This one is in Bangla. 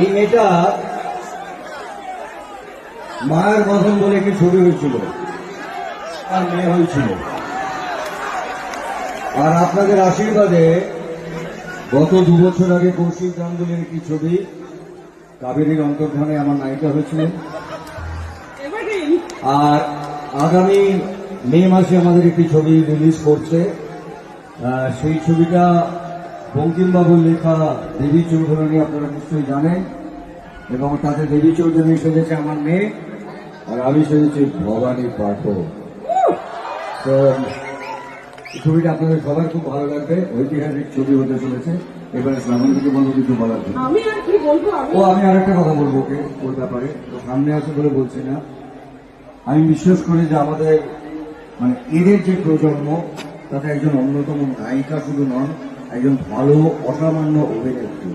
এই মেয়েটা মায়ের মতন বলে একটি ছবি হয়েছিল, আর মেয়ে হয়েছিল। আর আপনাদের আশীর্বাদে গত 2 বছর আগে কৌশিক গাঙ্গুলির একটি ছবি কাবেরীর অন্তর্ধানে আমার নায়িকা হয়েছিলেন। আর আগামী মে মাসে আমাদের একটি ছবি রিলিজ করছে। সেই ছবিটা বঙ্কিমবাবুর লেখা দেবী চৌধুরানী, আপনারা নিশ্চয়ই জানেন। এবং তাতে দেবী চৌধুরানী সেজেছে আমার মেয়ে, আর আমি সেজেছি ভবানী পাঠক। তো ছবিটা আপনাদের সবার খুব ভালো লাগবে, ঐতিহাসিক ছবি হতে চলেছে। এবারে শ্রাবণ থেকে বলবো কিছু বলার জন্য। আমি আর কি বলবো? আমি আরেকটা কথা বলবো ওকে ওর ব্যাপারে, তো সামনে আছে বলে বলছি না। আমি বিশ্বাস করি যে আমাদের মানে এদের যে প্রজন্ম, তাতে একজন অন্যতম নায়িকা শুধু নন, একজন ভালো অসামান্য অভিনেত্রী।